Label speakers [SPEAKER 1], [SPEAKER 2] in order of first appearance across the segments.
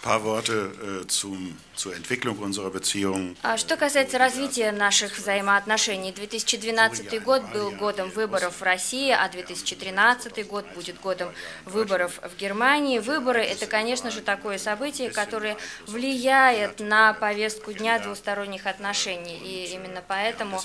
[SPEAKER 1] Paar Worte zur Entwicklung unserer Beziehungen.
[SPEAKER 2] Что касается развития наших взаимоотношений, 2012 год был годом выборов в России, а 2013 год будет годом выборов в Германии. Выборы – это, конечно же, такое событие, которое влияет на повестку дня двусторонних отношений. И именно поэтому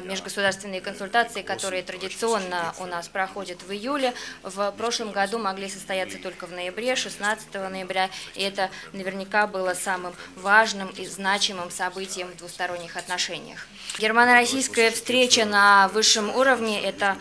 [SPEAKER 2] межгосударственные консультации, которые традиционно у нас проходят в июле, в прошлом году могли состояться только в ноябре, 16 ноября, и это наверняка было самым важным и значимым событием в двусторонних отношениях. Германо-российская встреча на высшем уровне – это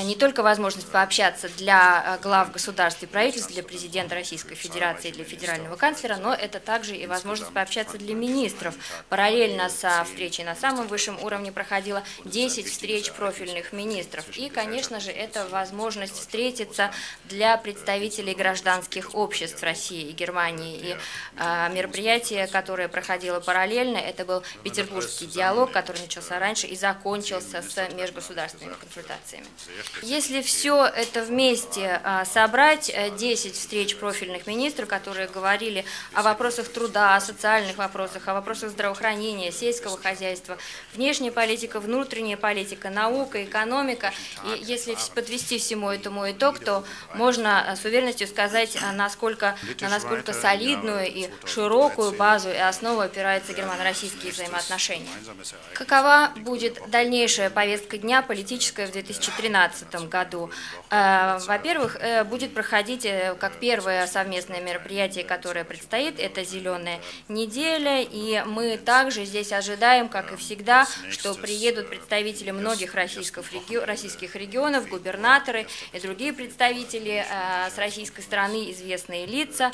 [SPEAKER 2] не только возможность пообщаться для глав государств и правительств, для президента Российской Федерации, для федерального канцлера, но это также и возможность пообщаться для министров. Параллельно со встречей на самом высшем уровне проходило 10 встреч профильных министров. И, конечно же, это возможность встретиться для представителей гражданских обществ России и Германии. И мероприятие, которое проходило параллельно, это был Петербургский диалог, который начался раньше и закончился с межгосударственными консультациями. Если все это вместе собрать, 10 встреч профильных министров, которые говорили о вопросах труда, о социальных вопросах, о вопросах здравоохранения, сельского хозяйства, внешняя политика, внутренняя политика, наука, экономика, и если подвести всему этому итог, то можно с уверенностью сказать, на насколько солидную и широкую базу и основу опираются германо-российские взаимоотношения. Какова будет дальнейшая повестка дня политическая в 2013 году? Во-первых, будет проходить как первое совместное мероприятие, которое предстоит, это «Зеленая неделя», и мы также здесь ожидаем, как и всегда, что приедут представители многих российских регионов, губернаторы и другие представители с российской стороны, известные лица.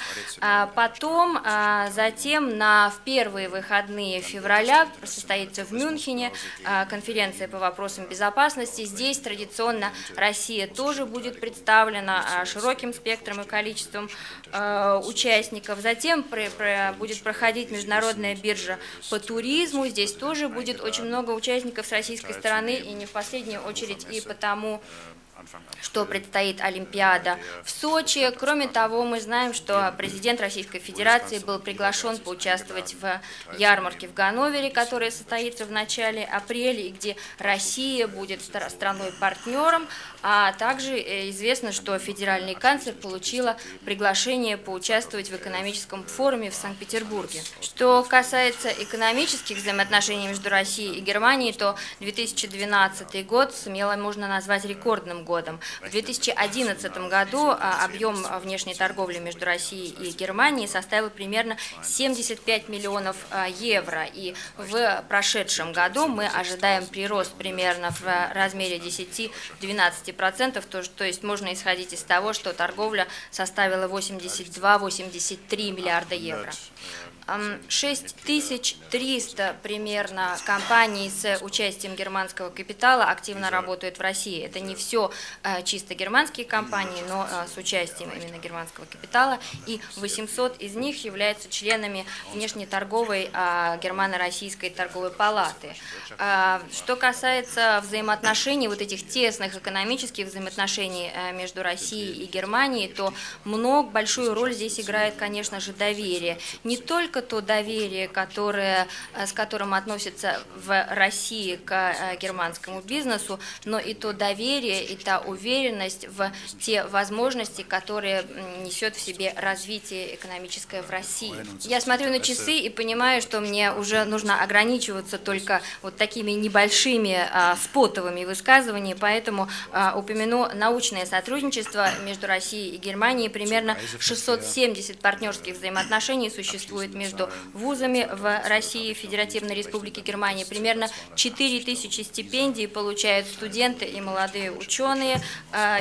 [SPEAKER 2] Потом, затем в первые выходные февраля состоится в Мюнхене конференция по вопросам безопасности. Здесь традиционно Россия тоже будет представлена широким спектром и количеством участников. Затем будет проходить международная биржа по туризму. Здесь тоже будет очень много участников с российской стороны, и не в последнюю очередь и потому, что предстоит Олимпиада в Сочи. Кроме того, мы знаем, что президент Российской Федерации был приглашен поучаствовать в ярмарке в Ганновере, которая состоится в начале апреля, и где Россия будет страной-партнером. А также известно, что федеральный канцлер получила приглашение поучаствовать в экономическом форуме в Санкт-Петербурге. Что касается экономических взаимоотношений между Россией и Германией, то 2012 год смело можно назвать рекордным годом. В 2011 году объем внешней торговли между Россией и Германией составил примерно 75 миллионов евро. И в прошедшем году мы ожидаем прирост примерно в размере 10-12%, то есть можно исходить из того, что торговля составила 82-83 миллиарда евро. 6300 примерно компаний с участием германского капитала активно работают в России. Это не все чисто германские компании, но с участием именно германского капитала. И 800 из них являются членами внешнеторговой германо-российской торговой палаты. Что касается взаимоотношений, вот этих тесных экономических взаимоотношений между Россией и Германией, то большую роль здесь играет, конечно же, доверие. Не только то доверие, с которым относятся в России к германскому бизнесу, но и то доверие, и та уверенность в те возможности, которые несет в себе развитие экономическое в России. Я смотрю на часы и понимаю, что мне уже нужно ограничиваться только вот такими небольшими спотовыми высказываниями, поэтому упомяну научное сотрудничество между Россией и Германией. Примерно 670 партнерских взаимоотношений существует между вузами в России, Федеративной Республике Германии. Примерно 4000 стипендий получают студенты и молодые ученые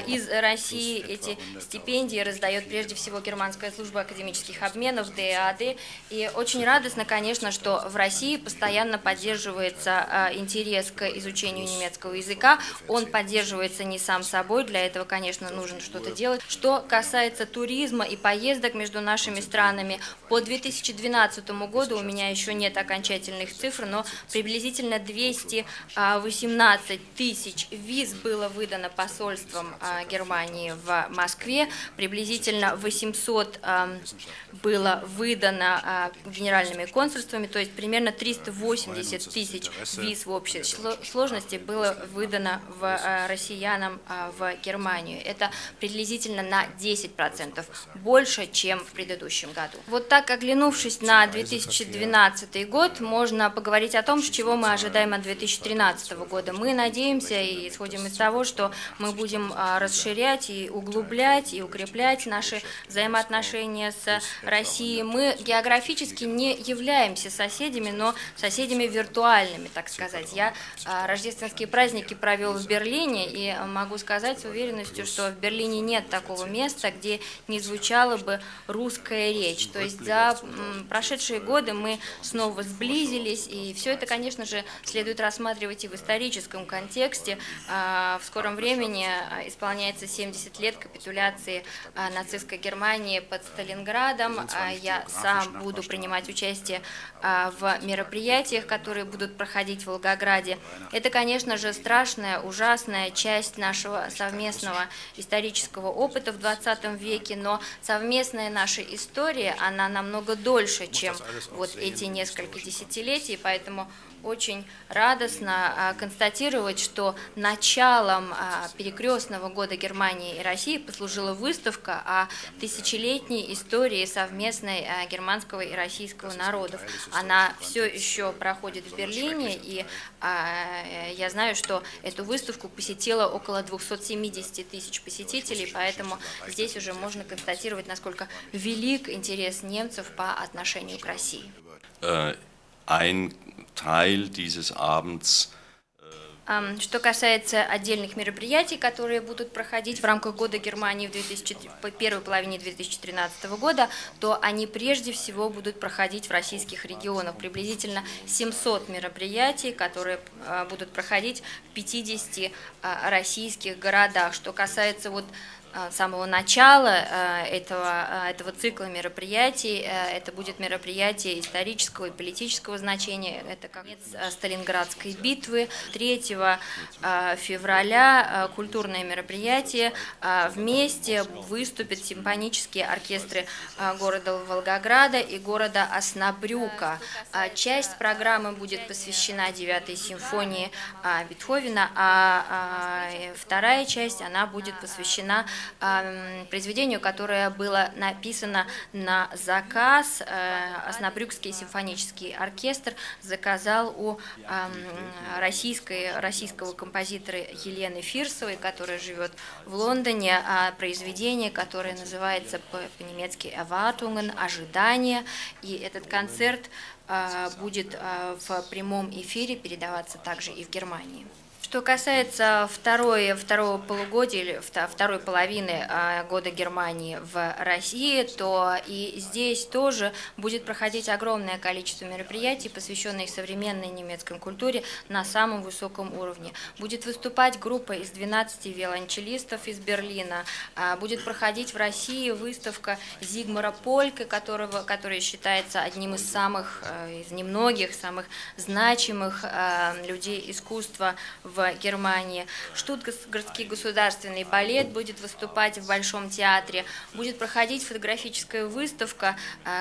[SPEAKER 2] из России. Эти стипендии раздает прежде всего Германская служба академических обменов, ДЭАД. И очень радостно, конечно, что в России постоянно поддерживается интерес к изучению немецкого языка. Он поддерживается не сам собой, для этого, конечно, нужно что-то делать. Что касается туризма и поездок между нашими странами, по 2012 2012 году, у меня еще нет окончательных цифр, но приблизительно 218 тысяч виз было выдано посольством Германии в Москве, приблизительно 800 было выдано генеральными консульствами, то есть примерно 380 тысяч виз в общей сложности было выдано россиянам в Германию. Это приблизительно на 10% больше, чем в предыдущем году. Вот так, оглянувшись на 2012 год, можно поговорить о том, чего мы ожидаем от 2013 года. Мы надеемся и исходим из того, что мы будем расширять и углублять и укреплять наши взаимоотношения с Россией. Мы географически не являемся соседями, но соседями виртуальными, так сказать. Я рождественские праздники провел в Берлине и могу сказать с уверенностью, что в Берлине нет такого места, где не звучала бы русская речь. То есть за прошедшие годы мы снова сблизились, и все это, конечно же, следует рассматривать и в историческом контексте. В скором времени исполняется 70 лет капитуляции нацистской Германии под Сталинградом. Я сам буду принимать участие в мероприятиях, которые будут проходить в Волгограде. Это, конечно же, страшная, ужасная часть нашего совместного исторического опыта в 20 веке, но совместная наша история, она намного дольше, чем вот эти несколько десятилетий, поэтому очень радостно констатировать, что началом перекрестного года Германии и России послужила выставка о тысячелетней истории совместной германского и российского народов. Она все еще проходит в Берлине, и я знаю, что эту выставку посетило около 270 тысяч посетителей, поэтому здесь уже можно констатировать, насколько велик интерес немцев по отношению к России. Что касается отдельных мероприятий, которые будут проходить в рамках Года Германии в первой половине 2013 года, то они прежде всего будут проходить в российских регионах. Приблизительно 700 мероприятий, которые будут проходить в 50 российских городах. Что касается самого начала этого цикла мероприятий, это будет мероприятие исторического и политического значения, это конец Сталинградской битвы. 3 февраля культурное мероприятие, вместе выступят симфонические оркестры города Волгограда и города Оснабрюка. Часть программы будет посвящена 9-й симфонии Бетховена, а вторая часть, она будет посвящена произведению, которое было написано на заказ. Оснабрюкский симфонический оркестр заказал у российского композитора Елены Фирсовой, которая живет в Лондоне, произведение, которое называется по-немецки «Erwartungen», «Ожидания». И этот концерт будет в прямом эфире передаваться также и в Германии. Что касается второго полугодия или второй половины года Германии в России, то и здесь тоже будет проходить огромное количество мероприятий, посвященных современной немецкой культуре на самом высоком уровне. Будет выступать группа из 12 виолончелистов из Берлина. Будет проходить в России выставка Зигмара Полька, который считается одним из немногих, самых значимых людей искусства в Германии. Штутгартский государственный балет будет выступать в Большом театре. Будет проходить фотографическая выставка,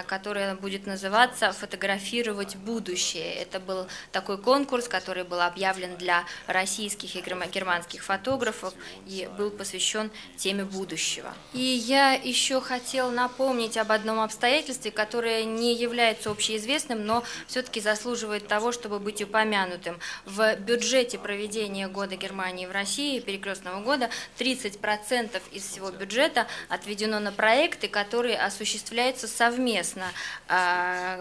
[SPEAKER 2] которая будет называться «Фотографировать будущее». Это был такой конкурс, который был объявлен для российских и германских фотографов и был посвящен теме будущего. И я еще хотел напомнить об одном обстоятельстве, которое не является общеизвестным, но все-таки заслуживает того, чтобы быть упомянутым. В бюджете проведения Года Германии в России, перекрестного года, 30% из всего бюджета отведено на проекты, которые осуществляются совместно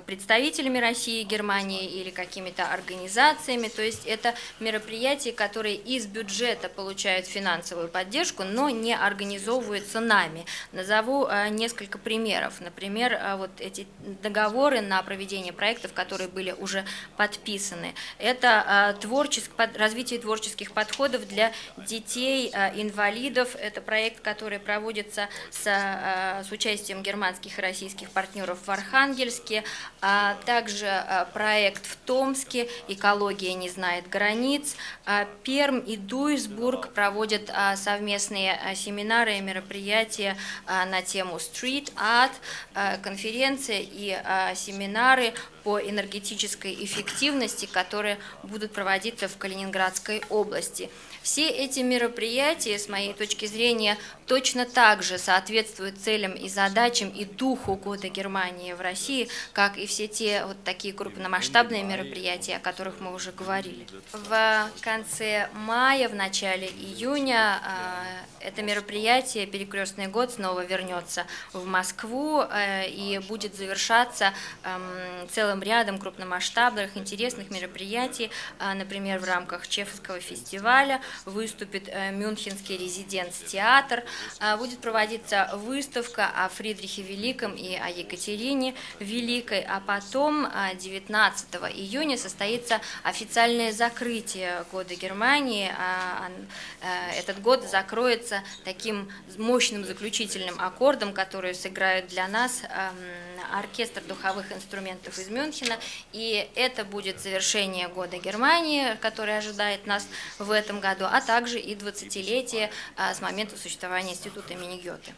[SPEAKER 2] представителями России, Германии или какими-то организациями. То есть это мероприятия, которые из бюджета получают финансовую поддержку, но не организовываются нами. Назову несколько примеров. Например, вот эти договоры на проведение проектов, которые были уже подписаны. Это развитие творческой творческих подходов для детей-инвалидов. Это проект, который проводится с участием германских и российских партнеров в Архангельске, а также проект в Томске «Экология не знает границ». Пермь и Дуйсбург проводят совместные семинары и мероприятия на тему «Street Art», конференции и семинары по энергетической эффективности, которые будут проводиться в Калининградской области. Все эти мероприятия, с моей точки зрения, точно так же соответствуют целям и задачам и духу Года Германии в России, как и все те вот такие крупномасштабные мероприятия, о которых мы уже говорили. В конце мая, в начале июня это мероприятие «Перекрестный год» снова вернется в Москву и будет завершаться целым рядом крупномасштабных, интересных мероприятий. Например, в рамках Чеховского фестиваля выступит Мюнхенский резиденц-театр, будет проводиться выставка о Фридрихе Великом и о Екатерине Великой, а потом 19 июня состоится официальное закрытие Года Германии. Этот год закроется таким мощным заключительным аккордом, который сыграет для нас оркестр духовых инструментов из Мюнхена, и это будет завершение Года Германии, который ожидает нас в этом году, а также и 20-летие с момента существования института имени Гёте.